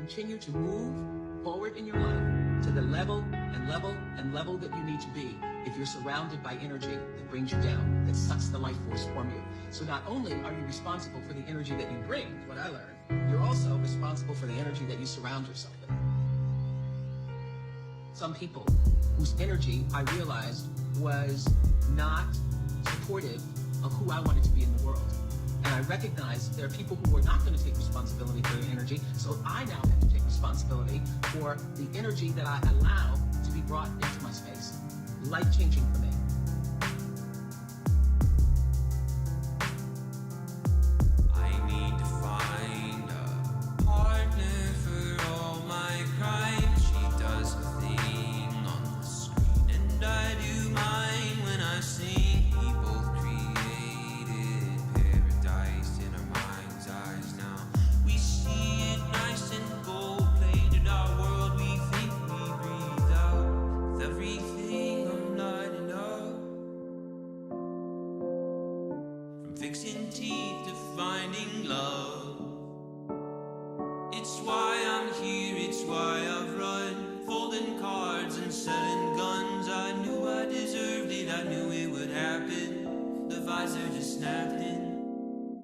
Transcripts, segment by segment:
continue to move forward in your life to the level and level and level that you need to be if you're surrounded by energy that brings you down, that sucks the life force from you. So not only are you responsible for the energy that you bring, what I learned, you're also responsible for the energy that you surround yourself with. Some people whose energy I realized was not supportive of who I wanted to be in the world. And I recognized there are people who are not going to take responsibility for their energy, so I now have to take responsibility for the energy that I allow to be brought into my space. Life-changing for me. I need to find a partner for all my crimes. She does a thing on the screen, and I do mine when I sing. We both created paradise in our mind's eyes now. We see it nice and gold-plated, our world we think we breathe out. With everything I'm lighting up, from fixing teeth to finding love. It's why I'm here, it's why I've run, folding cards and selling guns. I knew I deserved it, I knew it would happen. The visor just snapped in.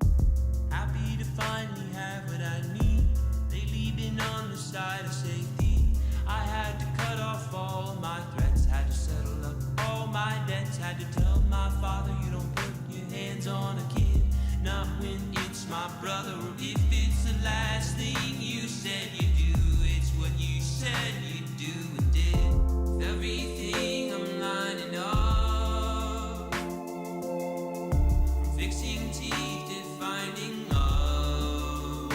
Happy to finally have what I need. Lately been on the side of safety. I had to cut off all my threats, had to settle up all my debts, had to tell my father, you don't put your hands on a kid, not when it's my brother, or if it's the last thing you said you do. It's what you said you do and did. With everything I'm lining up, from fixing teeth to finding love.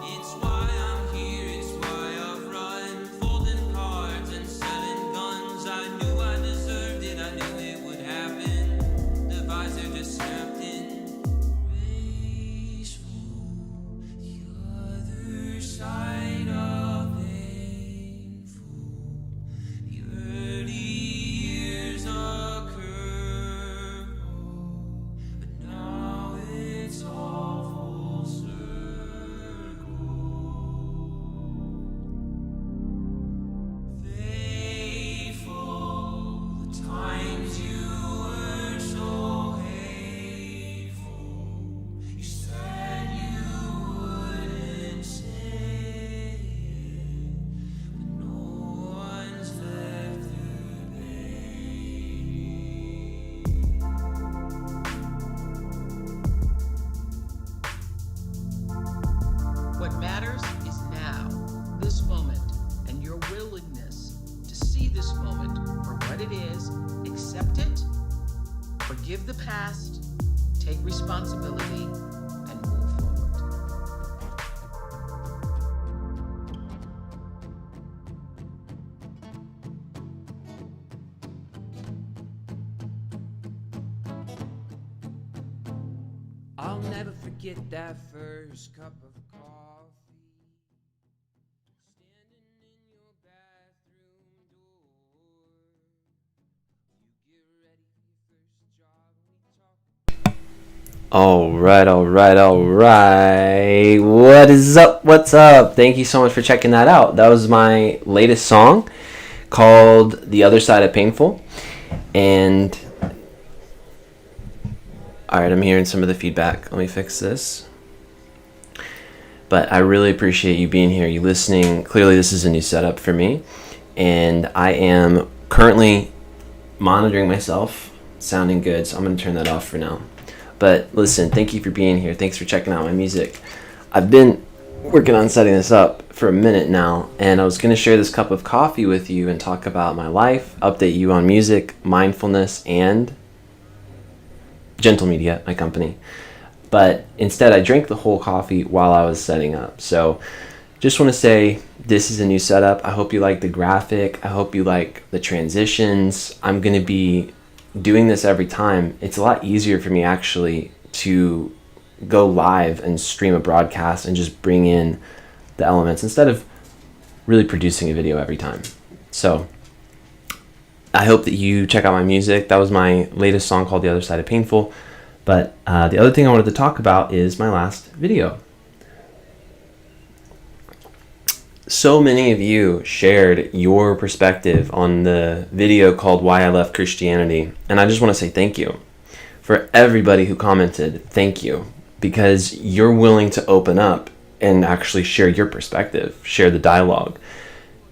It's why I'm here, it's why I've run, folding cards and selling guns. I knew I deserved it, I knew it would happen. The visor just snapped in. Graceful, the other side of painful. The early years a curveball, but now it's all full circle. Faithful, the times you were so hateful. You said you wouldn't say it, but no one's left to blame. What matters is now, this moment, and your willingness to see this moment for what it is, accept it, forgive the past, take responsibility, and move forward. I'll never forget that first cup of coffee, standing in your bathroom door. You get ready for your first job and we talk. All right. What is up? What's up? Thank you so much for checking that out. That was my latest song called The Other Side of Painful. And all right, I'm hearing some of the feedback. Let me fix this. But I really appreciate you being here, you listening. Clearly, this is a new setup for me. And I am currently monitoring myself, sounding good. So I'm going to turn that off for now. But listen, thank you for being here. Thanks for checking out my music. I've been working on setting this up for a minute now. And I was going to share this cup of coffee with you and talk about my life, update you on music, mindfulness, and Gentle Media, my company. But instead I drank the whole coffee while I was setting up. So just want to say this is a new setup. I hope you like the graphic. I hope you like the transitions. I'm going to be doing this every time. It's a lot easier for me actually to go live and stream a broadcast and just bring in the elements instead of really producing a video every time. So I hope that you check out my music. That was my latest song called The Other Side of Painful. But the other thing I wanted to talk about is my last video. so many of you shared your perspective on the video called Why I Left Christianity. And I just want to say thank you. For everybody who commented, thank you. Because you're willing to open up and actually share your perspective, share the dialogue.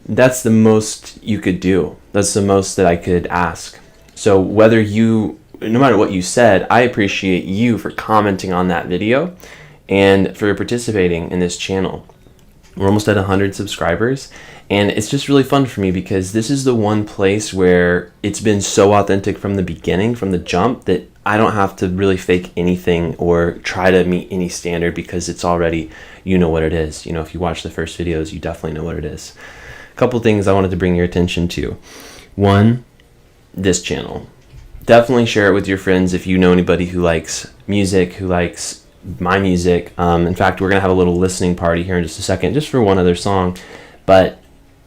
That's the most you could do. That's the most that I could ask. So no matter what you said, I appreciate you for commenting on that video and for participating in this channel. We're almost at 100 subscribers, and it's just really fun for me because this is the one place where it's been so authentic from the beginning, from the jump, that I don't have to really fake anything or try to meet any standard because it's already, you know what it is. You know, if you watch the first videos, you definitely know what it is. A couple things I wanted to bring your attention to. One, this channel. Definitely share it with your friends if you know anybody who likes music, who likes my music. In fact, we're gonna have a little listening party here in just a second, just for one other song. But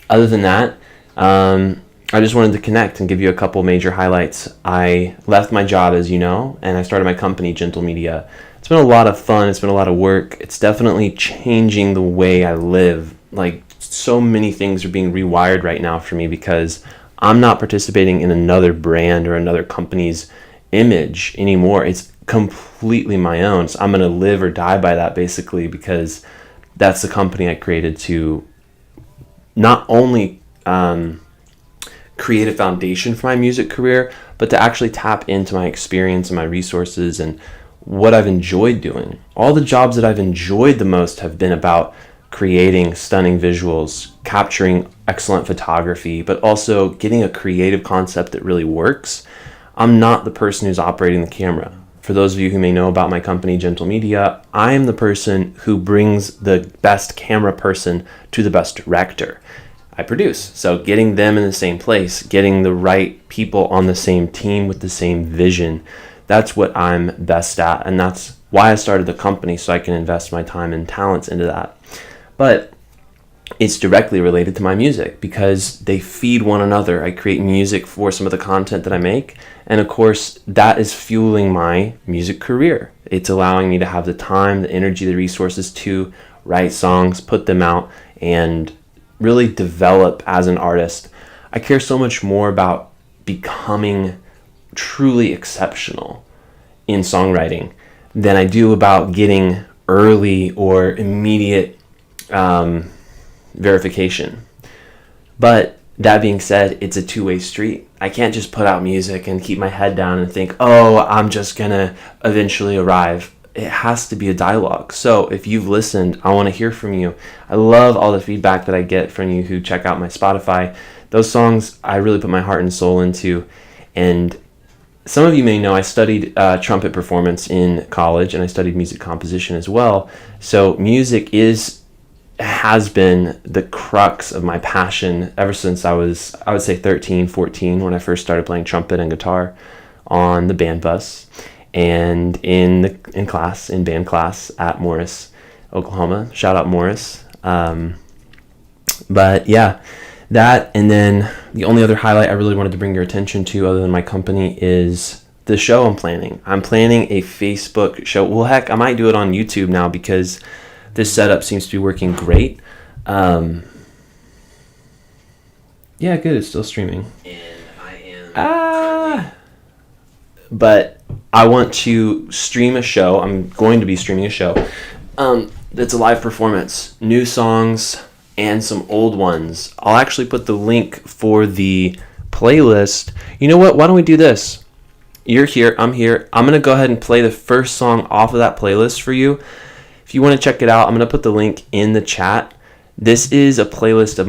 other than that, I just wanted to connect and give you a couple major highlights. I left my job, as you know, and I started my company, Gentle Media. It's been a lot of fun. It's been a lot of work. It's definitely changing the way I live. Like, so many things are being rewired right now for me because I'm not participating in another brand or another company's image anymore. It's completely my own. So I'm going to live or die by that, basically, because that's the company I created to not only create a foundation for my music career, but to actually tap into my experience and my resources and what I've enjoyed doing. All the jobs that I've enjoyed the most have been about creating stunning visuals, capturing excellent photography, but also getting a creative concept that really works. I'm not the person who's operating the camera. For those of you who may know about my company, Gentle Media, I am the person who brings the best camera person to the best director. I produce. So getting them in the same place, getting the right people on the same team with the same vision, that's what I'm best at. And that's why I started the company, so I can invest my time and talents into that. But it's directly related to my music because they feed one another. I create music for some of the content that I make. And of course, that is fueling my music career. It's allowing me to have the time, the energy, the resources to write songs, put them out, and really develop as an artist. I care so much more about becoming truly exceptional in songwriting than I do about getting early or immediate verification. But that being said, it's a two-way street. I can't just put out music and keep my head down and think, oh, I'm just gonna eventually arrive. It has to be a dialogue. So if you've listened, I want to hear from you. I love all the feedback that I get from you who check out my Spotify. Those songs I really put my heart and soul into. And some of you may know I studied trumpet performance in college, and I studied music composition as well. So music has been the crux of my passion ever since I was, I would say, 13, 14, when I first started playing trumpet and guitar on the band bus and in band class at Morris, Oklahoma. Shout out Morris. But yeah, that, and then the only other highlight I really wanted to bring your attention to other than my company is the show I'm planning. I'm planning a Facebook show. Well, heck, I might do it on YouTube now because this setup seems to be working great. Yeah, good. It's still streaming. And I am. But I want to stream a show. I'm going to be streaming a show. That's a live performance. New songs and some old ones. I'll actually put the link for the playlist. You know what? Why don't we do this? You're here. I'm here. I'm going to go ahead and play the first song off of that playlist for you. If you want to check it out, I'm going to put the link in the chat. This is a playlist of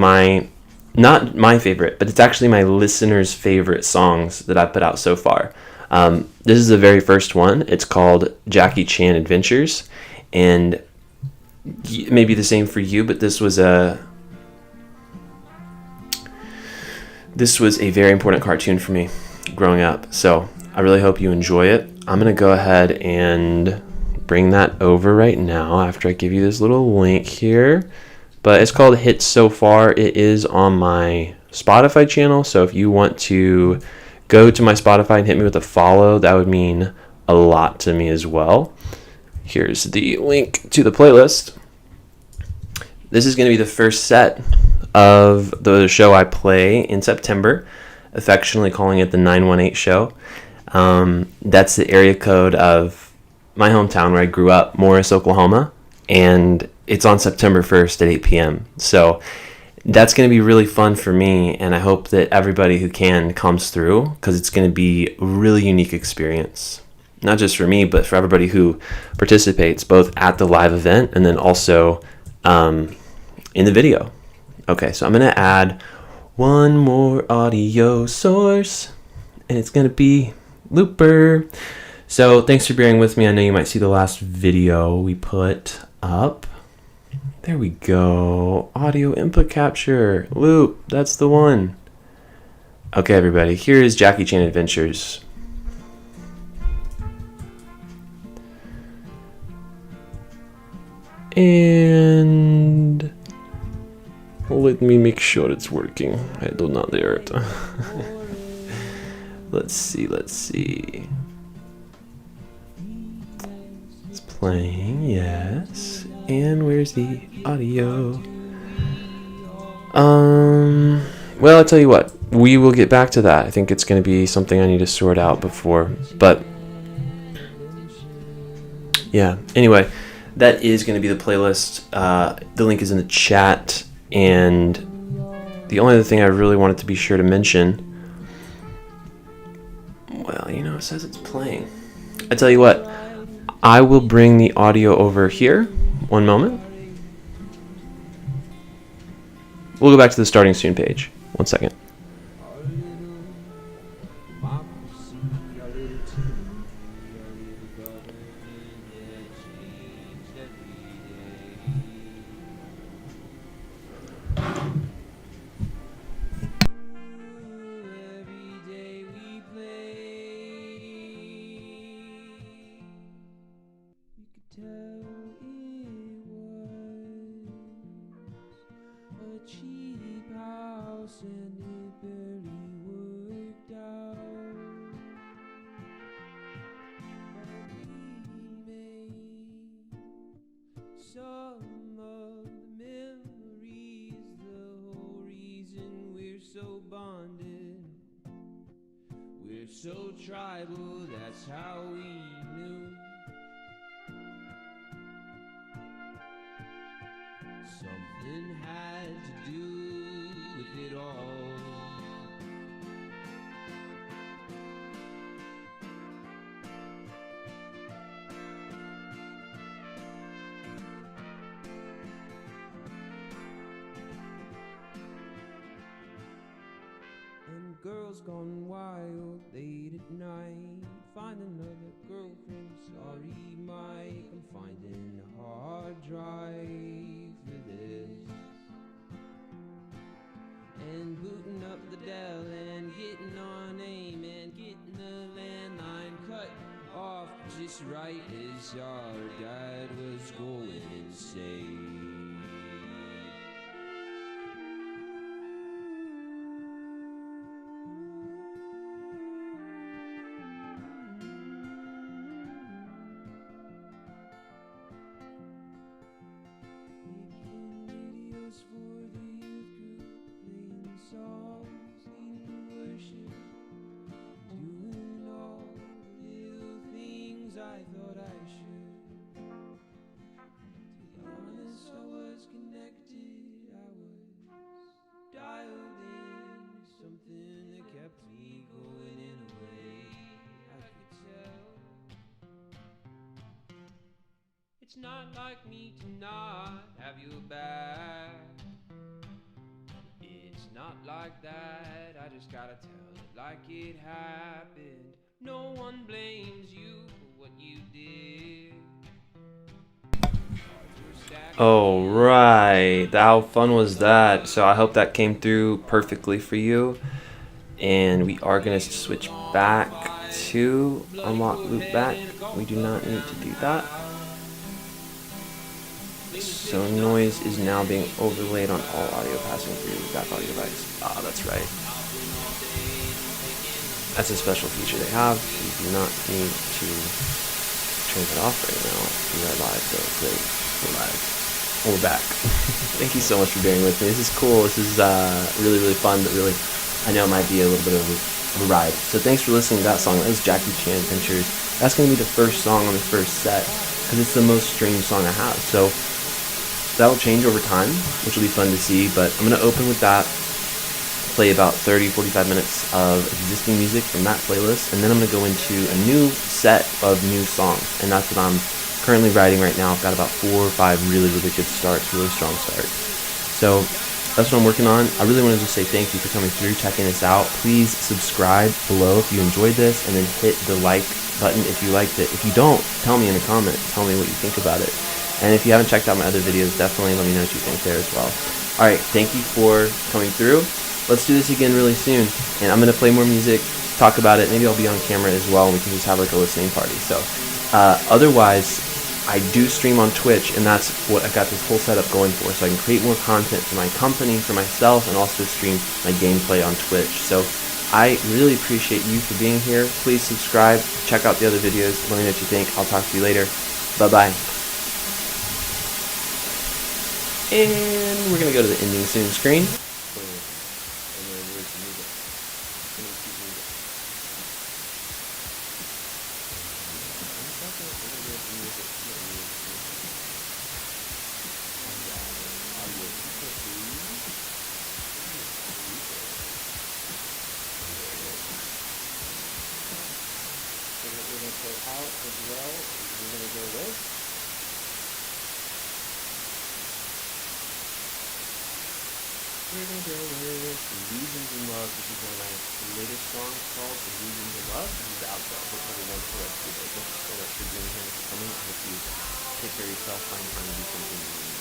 not my favorite, but it's actually my listeners' favorite songs that I've put out so far. This is the very first one. It's called Jackie Chan Adventures, and it may be the same for you, but this was a very important cartoon for me growing up. So I really hope you enjoy it. I'm going to go ahead and bring that over right now after I give you this little link here. But it's called Hits So Far. It is on my Spotify channel, so if you want to go to my Spotify and hit me with a follow, that would mean a lot to me as well. Here's the link to the playlist. this is going to be the first set of the show I play in September, affectionately calling it the 918 show. That's the area code of my hometown where I grew up, Morris, Oklahoma, and it's on September 1st at 8 p.m. So that's going to be really fun for me, and I hope that everybody who can comes through, because it's going to be a really unique experience. Not just for me, but for everybody who participates, both at the live event and then also in the video. Okay, so I'm going to add one more audio source, and it's going to be Looper. So thanks for bearing with me. I know you might see the last video we put up. There we go. Audio input capture. Loop. That's the one. Okay, everybody. Here is Jackie Chan Adventures. And let me make sure it's working. I do not dare it. Let's see. It's playing, yes. And where's the audio? Well, I'll tell you what. We will get back to that. I think it's going to be something I need to sort out before. But yeah, anyway, that is going to be the playlist. The link is in the chat. And the only other thing I really wanted to be sure to mention, well, it says it's playing. I tell you what, I will bring the audio over here. One moment. We'll go back to the starting soon page. 1 second. Some of the memories, the whole reason we're so bonded. We're so tribal, that's how we knew. Something had to do with it all. And girls gone wild late at night, find another girlfriend, sorry Mike, I'm finding a hard drive for this. And booting up the Dell and getting on AIM and getting the landline cut off just right as our dad was going insane. For the youth group, playing songs, leading worship, doing all the little things I thought I should. To be honest, I was connected, I was dialed in, something that kept me going in a way I could tell. It's not like me to not have you back. It's not like that, I just gotta tell it like it happened. No one blames you for what you did. All right, how fun was that? So I hope that came through perfectly for you. And we are going to switch back to unlock loop back. We do not need to do that. So noise is now being overlaid on all audio passing through the back audio device. Ah, that's right. That's a special feature they have. You do not need to turn it off right now. We are live, so great. We're live. we're back. Thank you so much for bearing with me. This is cool. This is really, really fun, but really, I know it might be a little bit of a ride. So thanks for listening to that song. That was Jackie Chan Adventures. That's going to be the first song on the first set, because it's the most streamed song I have. So that will change over time, which will be fun to see, but I'm going to open with that, play about 30-45 minutes of existing music from that playlist, and then I'm going to go into a new set of new songs, and that's what I'm currently writing right now. I've got about 4 or 5 really, really good starts, really strong starts. So that's what I'm working on. I really want to just say thank you for coming through, checking this out. Please subscribe below if you enjoyed this, and then hit the like button if you liked it. If you don't, tell me in a comment. Tell me what you think about it. And if you haven't checked out my other videos, definitely let me know what you think there as well. Alright, thank you for coming through. Let's do this again really soon. And I'm going to play more music, talk about it. Maybe I'll be on camera as well, and we can just have like a listening party. So, otherwise, I do stream on Twitch, and that's what I got this whole setup going for. So I can create more content for my company, for myself, and also stream my gameplay on Twitch. So I really appreciate you for being here. Please subscribe, check out the other videos, let me know what you think. I'll talk to you later. Bye-bye. And we're going to go to the ending soon screen. We're going to play out as well. We're going to go with. We're going to go with Illusions in Love. This is one of my latest songs called Illusions in Love. This is the outro. I hope everyone for the rest of your day. Thank you so much for being here and for coming. I hope you take care of yourself, find time to do something